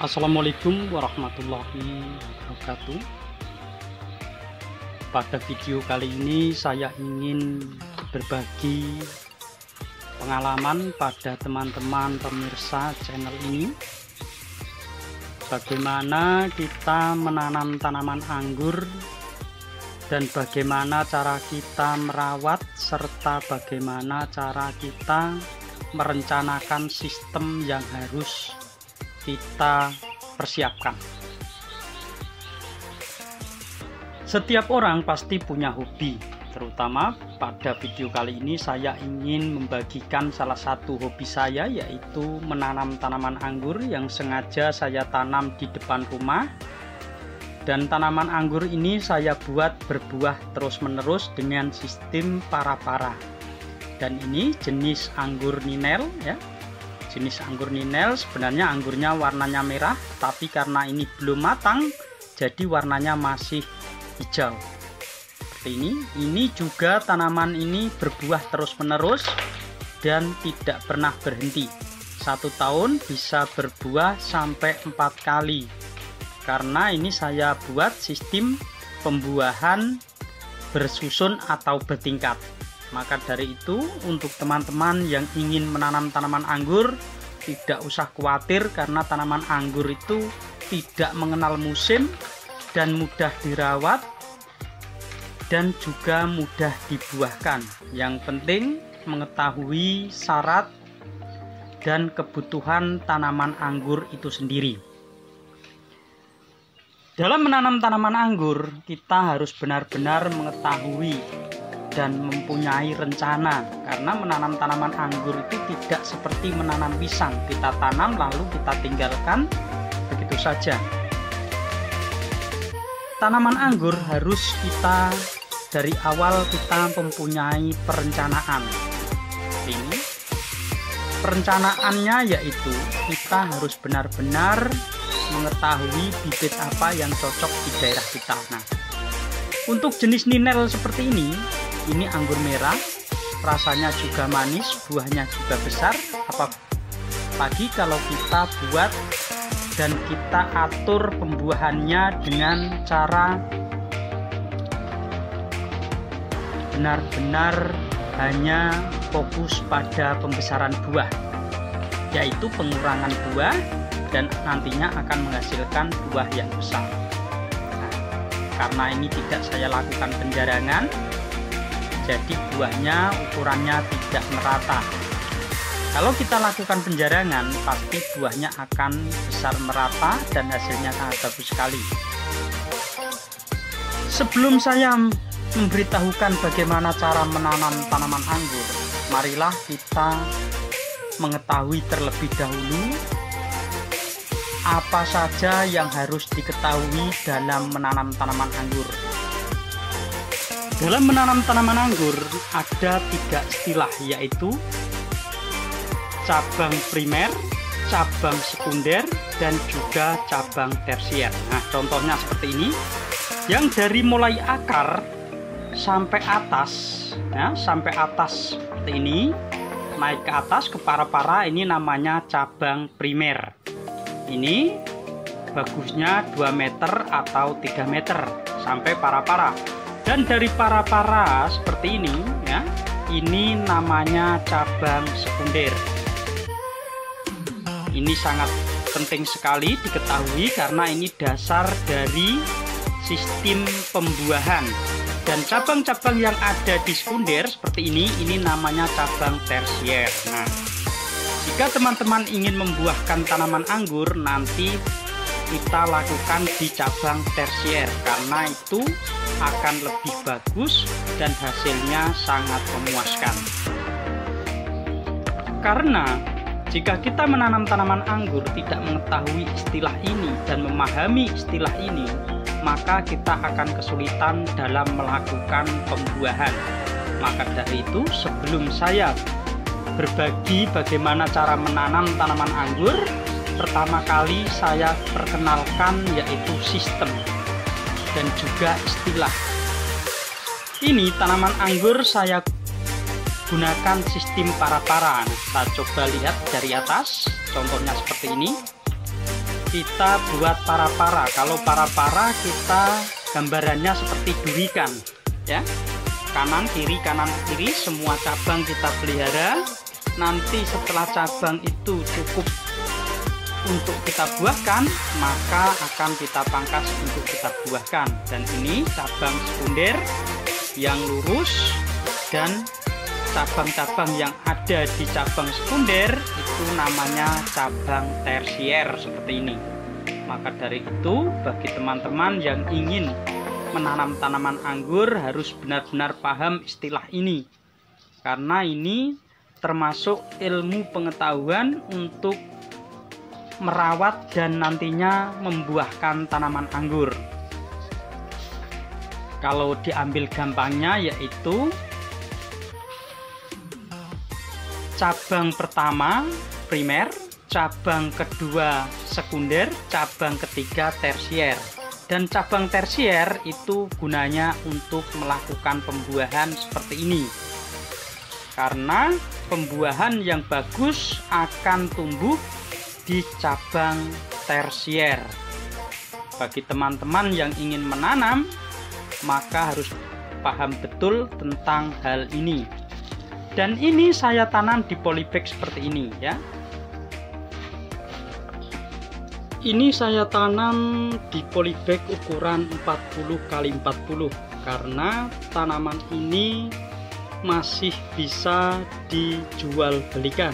Assalamualaikum warahmatullahi wabarakatuh. Pada video kali ini saya ingin berbagi pengalaman pada teman-teman pemirsa channel ini, bagaimana kita menanam tanaman anggur dan bagaimana cara kita merawat, serta bagaimana cara kita merencanakan sistem yang harus kita persiapkan. Setiap orang pasti punya hobi, terutama pada video kali ini saya ingin membagikan salah satu hobi saya, yaitu menanam tanaman anggur yang sengaja saya tanam di depan rumah. Dan tanaman anggur ini saya buat berbuah terus-menerus dengan sistem para-para. Dan ini jenis anggur ninel ya. Jenis anggur ninel, sebenarnya anggurnya warnanya merah, tapi karena ini belum matang jadi warnanya masih hijau seperti ini. Ini juga tanaman ini berbuah terus-menerus dan tidak pernah berhenti. 1 tahun bisa berbuah sampai 4 kali, karena ini saya buat sistem pembuahan bersusun atau bertingkat. Maka dari itu, untuk teman-teman yang ingin menanam tanaman anggur, tidak usah khawatir, karena tanaman anggur itu tidak mengenal musim dan mudah dirawat dan juga mudah dibuahkan. Yang penting mengetahui syarat dan kebutuhan tanaman anggur itu sendiri. Dalam menanam tanaman anggur, kita harus benar-benar mengetahui dan mempunyai rencana, karena menanam tanaman anggur itu tidak seperti menanam pisang, kita tanam lalu kita tinggalkan begitu saja. Tanaman anggur harus kita dari awal kita mempunyai perencanaan. Ini perencanaannya yaitu kita harus benar-benar mengetahui bibit apa yang cocok di daerah kita. Nah, untuk jenis ninel seperti ini anggur merah, rasanya juga manis, buahnya juga besar. Apalagi kalau kita buat dan kita atur pembuahannya dengan cara benar-benar hanya fokus pada pembesaran buah, yaitu pengurangan buah, dan nantinya akan menghasilkan buah yang besar. Nah, karena ini tidak saya lakukan penjarangan, jadi buahnya ukurannya tidak merata. Kalau kita lakukan penjarangan, pasti buahnya akan besar merata dan hasilnya sangat bagus sekali. Sebelum saya memberitahukan bagaimana cara menanam tanaman anggur, marilah kita mengetahui terlebih dahulu apa saja yang harus diketahui dalam menanam tanaman anggur. Dalam menanam tanaman anggur ada 3 istilah, yaitu cabang primer, cabang sekunder, dan juga cabang tersier. Nah, contohnya seperti ini, yang dari mulai akar sampai atas, ya, sampai atas seperti ini, naik ke atas ke para-para, ini namanya cabang primer. Ini bagusnya 2 meter atau 3 meter sampai para-para. Dan dari para-para seperti ini ya, ini namanya cabang sekunder. Ini sangat penting sekali diketahui karena ini dasar dari sistem pembuahan. Dan cabang-cabang yang ada di sekunder seperti ini namanya cabang tersier. Nah, jika teman-teman ingin membuahkan tanaman anggur, nanti kita lakukan di cabang tersier, karena itu akan lebih bagus dan hasilnya sangat memuaskan. Karena jika kita menanam tanaman anggur tidak mengetahui istilah ini dan memahami istilah ini, maka kita akan kesulitan dalam melakukan pembuahan. Maka dari itu, sebelum saya berbagi bagaimana cara menanam tanaman anggur, pertama kali saya perkenalkan yaitu sistem dan juga istilah. Ini tanaman anggur saya gunakan sistem para-para. Nah, kita coba lihat dari atas, contohnya seperti ini. kita buat para-para. Kalau para-para kita gambarannya seperti durikan ya, kanan kiri semua cabang kita pelihara. Nanti setelah cabang itu cukup untuk kita buahkan, maka akan kita pangkas untuk kita buahkan. Dan ini cabang sekunder yang lurus, dan cabang-cabang yang ada di cabang sekunder itu namanya cabang tersier seperti ini. Maka dari itu, bagi teman-teman yang ingin menanam tanaman anggur harus benar-benar paham istilah ini, karena ini termasuk ilmu pengetahuan untuk merawat dan nantinya membuahkan tanaman anggur. Kalau diambil gampangnya yaitu cabang pertama primer, cabang kedua sekunder, cabang ketiga tersier. Dan cabang tersier itu gunanya untuk melakukan pembuahan seperti ini. Karena pembuahan yang bagus akan tumbuh di cabang tersier. Bagi teman-teman yang ingin menanam, maka harus paham betul tentang hal ini. Dan ini saya tanam di polybag seperti ini ya. Ini saya tanam di polybag ukuran 40 x 40 karena tanaman ini masih bisa dijual belikan,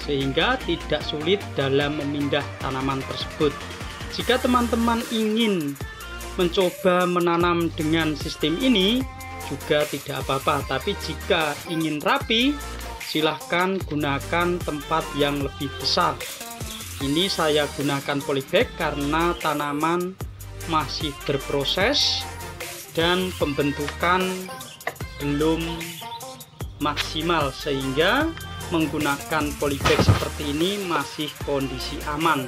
sehingga tidak sulit dalam memindah tanaman tersebut. Jika teman-teman ingin mencoba menanam dengan sistem ini juga tidak apa-apa, tapi jika ingin rapi silahkan gunakan tempat yang lebih besar. Ini saya gunakan polybag karena tanaman masih berproses dan pembentukan belum maksimal, sehingga menggunakan polybag seperti ini masih kondisi aman.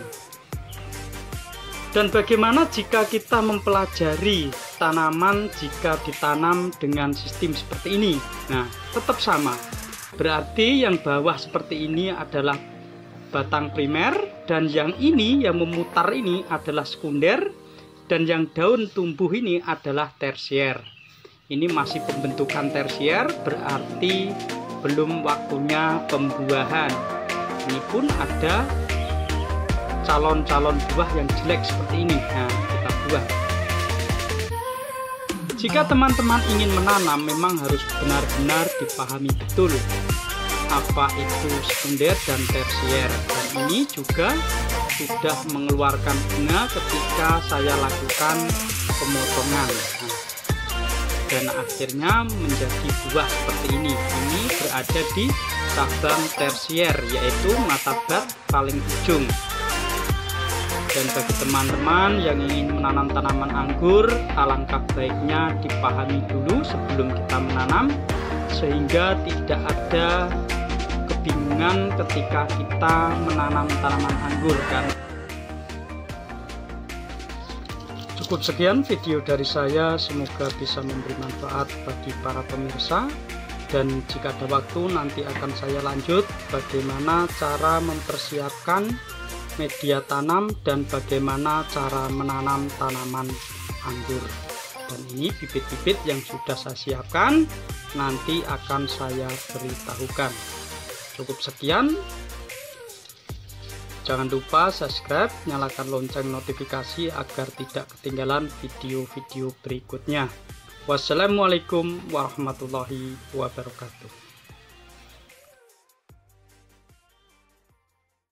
Dan bagaimana jika kita mempelajari tanaman jika ditanam dengan sistem seperti ini? Nah, tetap sama. Berarti yang bawah seperti ini adalah batang primer, dan yang ini yang memutar ini adalah sekunder, dan yang daun tumbuh ini adalah tersier. Ini masih pembentukan tersier, berarti belum waktunya pembuahan. Ini pun ada calon-calon buah yang jelek seperti ini. Nah, kita buah. Jika teman-teman ingin menanam, memang harus benar-benar dipahami betul apa itu sekunder dan tersier. Dan ini juga sudah mengeluarkan bunga ketika saya lakukan pemotongan. Nah, dan akhirnya menjadi buah seperti ini. Ini berada di cabang tersier, yaitu mata bat paling ujung. Dan bagi teman-teman yang ingin menanam tanaman anggur, alangkah baiknya dipahami dulu sebelum kita menanam, sehingga tidak ada kebingungan ketika kita menanam tanaman anggur kan. Cukup sekian video dari saya, semoga bisa memberi manfaat bagi para pemirsa. Dan jika ada waktu nanti akan saya lanjut bagaimana cara mempersiapkan media tanam dan bagaimana cara menanam tanaman anggur. Dan ini bibit-bibit yang sudah saya siapkan nanti akan saya beritahukan. Cukup sekian. Jangan lupa subscribe, nyalakan lonceng notifikasi agar tidak ketinggalan video-video berikutnya. Wassalamualaikum warahmatullahi wabarakatuh.